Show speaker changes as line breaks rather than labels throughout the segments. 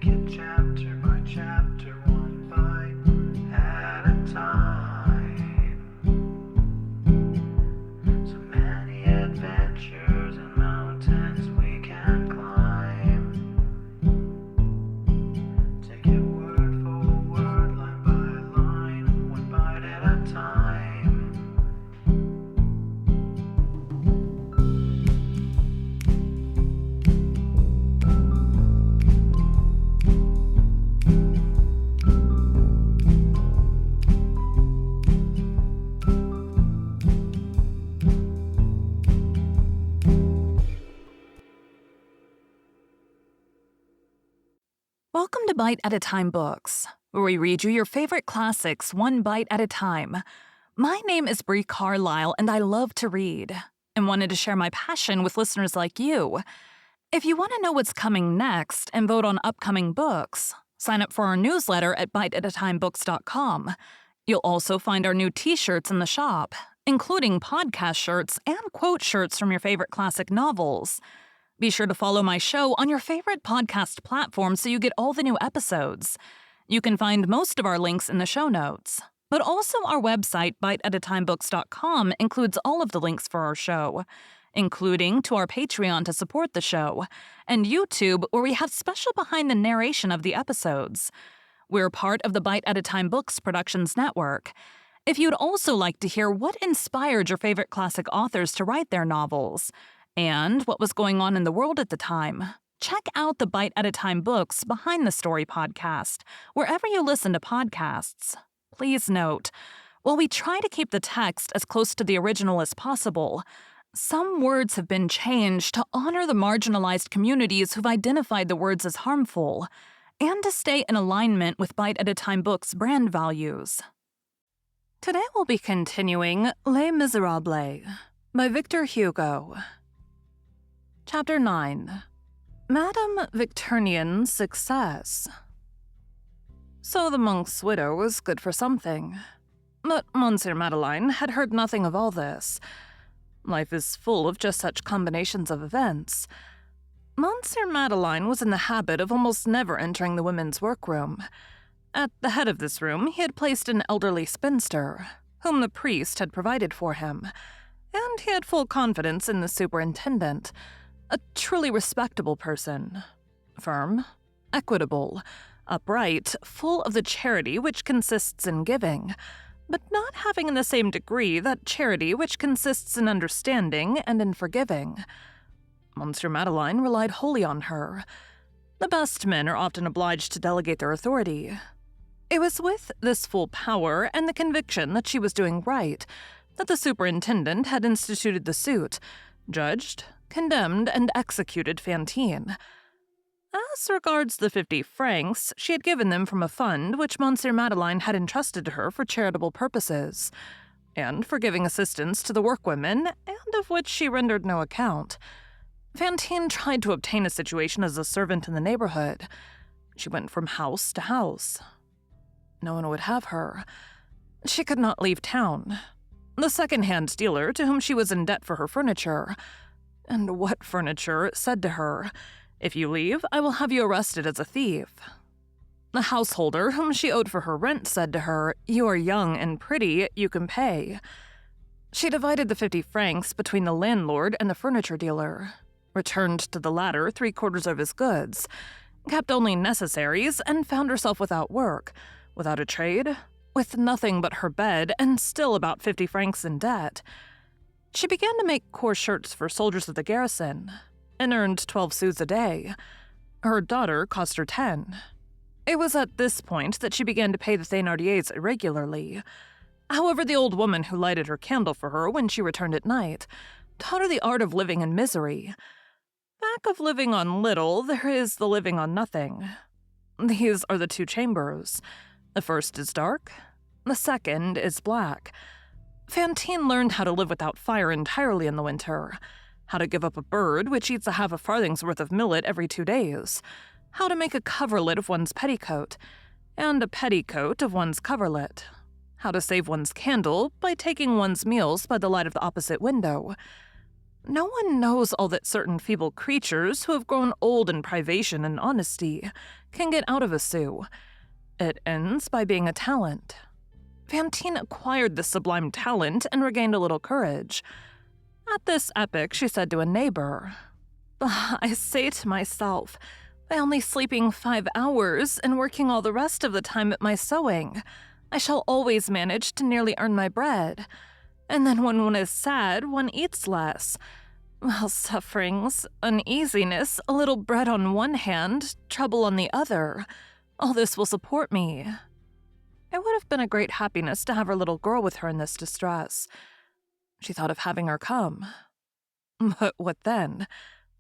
it chapter by chapter, one bite at a time. So many adventures and mountains we can climb. Take it word for word, line by line, one bite at a time.
Welcome to Bite at a Time Books, where we read you your favorite classics one bite at a time. My name is Bree Carlile, and I love to read, and wanted to share my passion with listeners like you. If you want to know what's coming next and vote on upcoming books, sign up for our newsletter at biteatatimebooks.com. You'll also find our new t-shirts in the shop, including podcast shirts and quote shirts from your favorite classic novels. Be sure to follow my show on your favorite podcast platform so you get all the new episodes. You can find most of our links in the show notes, but also our website, biteatatimebooks.com, includes all of the links for our show, including to our Patreon to support the show, and YouTube, where we have special behind the narration of the episodes. We're part of the Bite at a Time Books Productions Network. If you'd also like to hear what inspired your favorite classic authors to write their novels, and what was going on in the world at the time, check out the Bite at a Time Books Behind the Story podcast, wherever you listen to podcasts. Please note, while we try to keep the text as close to the original as possible, some words have been changed to honor the marginalized communities who've identified the words as harmful, and to stay in alignment with Bite at a Time Books' brand values. Today we'll be continuing Les Miserables by Victor Hugo. Chapter 9. Madame Victurnien's Success. So the monk's widow was good for something. But Monsieur Madeleine had heard nothing of all this. Life is full of just such combinations of events. Monsieur Madeleine was in the habit of almost never entering the women's workroom. At the head of this room he had placed an elderly spinster, whom the priest had provided for him, and he had full confidence in the superintendent, a truly respectable person, firm, equitable, upright, full of the charity which consists in giving, but not having in the same degree that charity which consists in understanding and in forgiving. Monsieur Madeleine relied wholly on her. The best men are often obliged to delegate their authority. It was with this full power and the conviction that she was doing right that the superintendent had instituted the suit, judged, condemned, and executed Fantine. As regards the 50 francs, she had given them from a fund which Monsieur Madeleine had entrusted to her for charitable purposes, and for giving assistance to the workwomen, and of which she rendered no account. Fantine tried to obtain a situation as a servant in the neighborhood. She went from house to house. No one would have her. She could not leave town. The second-hand dealer, to whom she was in debt for her furniture, and what furniture, said to her, "If you leave, I will have you arrested as a thief." The householder, whom she owed for her rent, said to her, "You are young and pretty, you can pay." She divided the 50 francs between the landlord and the furniture dealer, returned to the latter 3/4 of his goods, kept only necessaries, and found herself without work, without a trade, with nothing but her bed, and still about 50 francs in debt. She began to make coarse shirts for soldiers of the garrison, and earned 12 sous a day. Her daughter cost her 10. It was at this point that she began to pay the Thénardiers irregularly. However, the old woman who lighted her candle for her when she returned at night taught her the art of living in misery. Back of living on little, there is the living on nothing. These are the 2 chambers. The first is dark, the second is black. Fantine learned how to live without fire entirely in the winter, how to give up a bird which eats a half a farthing's worth of millet every 2 days, how to make a coverlet of one's petticoat, and a petticoat of one's coverlet, how to save one's candle by taking one's meals by the light of the opposite window. No one knows all that certain feeble creatures who have grown old in privation and honesty can get out of a Sioux. It ends by being a talent. Fantine acquired this sublime talent and regained a little courage. At this epoch, she said to a neighbor, "I say to myself, by only sleeping 5 hours and working all the rest of the time at my sewing, I shall always manage to nearly earn my bread. And then when one is sad, one eats less. Well, sufferings, uneasiness, a little bread on one hand, trouble on the other. All this will support me." It would have been a great happiness to have her little girl with her in this distress. She thought of having her come. But what then?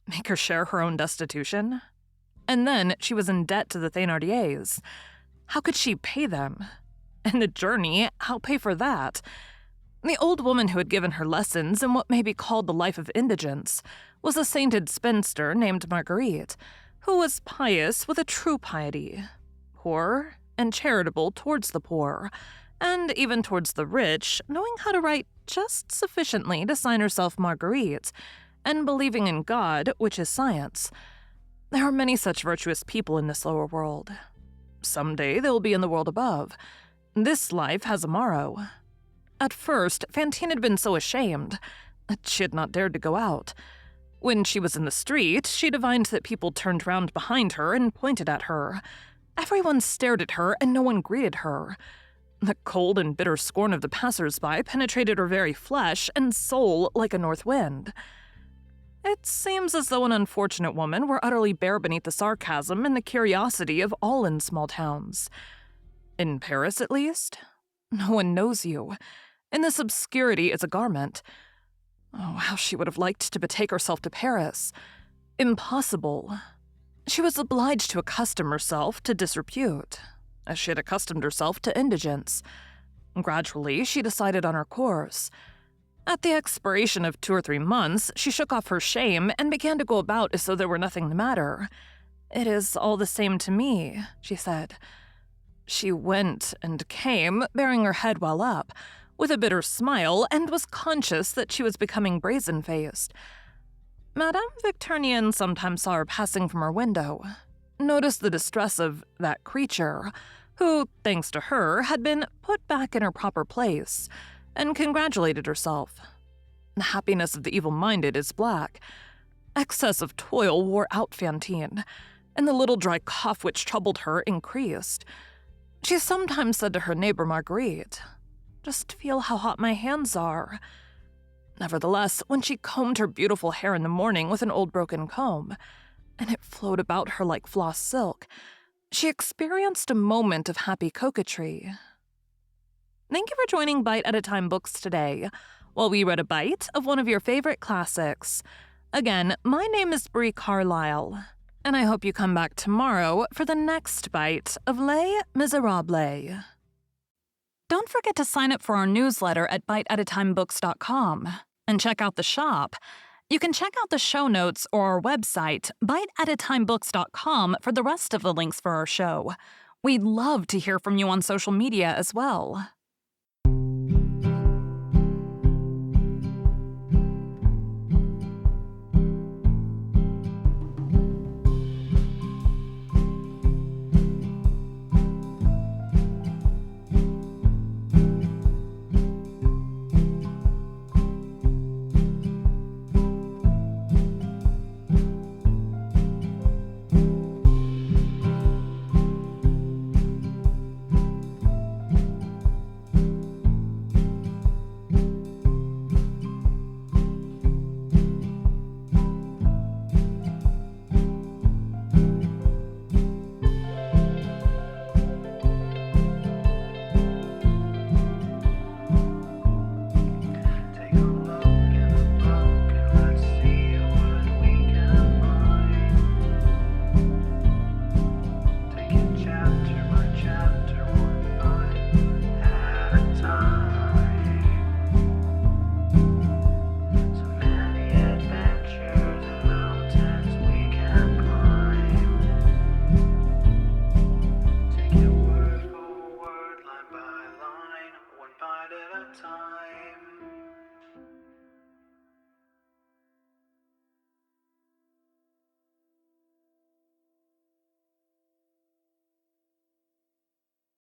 Make her share her own destitution? And then she was in debt to the Thénardiers. How could she pay them? And the journey, how pay for that? The old woman who had given her lessons in what may be called the life of indigence was a sainted spinster named Marguerite, who was pious with a true piety, poor and charitable towards the poor, and even towards the rich, knowing how to write just sufficiently to sign herself Marguerite, and believing in God, which is science. There are many such virtuous people in this lower world. Someday they will be in the world above. This life has a morrow. At first, Fantine had been so ashamed that she had not dared to go out. When she was in the street, she divined that people turned round behind her and pointed at her. Everyone stared at her, and no one greeted her. The cold and bitter scorn of the passers-by penetrated her very flesh and soul like a north wind. It seems as though an unfortunate woman were utterly bare beneath the sarcasm and the curiosity of all in small towns. In Paris, at least, no one knows you. In this obscurity is a garment. Oh, how she would have liked to betake herself to Paris. Impossible. She was obliged to accustom herself to disrepute, as she had accustomed herself to indigence. Gradually, she decided on her course. At the expiration of 2 or 3 months, she shook off her shame and began to go about as though there were nothing the matter. "It is all the same to me," she said. She went and came, bearing her head well up, with a bitter smile, and was conscious that she was becoming brazen-faced. Madame Victurnien sometimes saw her passing from her window, noticed the distress of that creature, who, thanks to her, had been put back in her proper place, and congratulated herself. The happiness of the evil-minded is black. Excess of toil wore out Fantine, and the little dry cough which troubled her increased. She sometimes said to her neighbor Marguerite, "Just feel how hot my hands are." Nevertheless, when she combed her beautiful hair in the morning with an old broken comb, and it flowed about her like floss silk, she experienced a moment of happy coquetry. Thank you for joining Bite at a Time Books today, while we read a bite of one of your favorite classics. Again, my name is Bree Carlile, and I hope you come back tomorrow for the next bite of Les Miserables. Don't forget to sign up for our newsletter at biteatatimebooks.com and check out the shop. You can check out the show notes or our website, biteatatimebooks.com, for the rest of the links for our show. We'd love to hear from you on social media as well.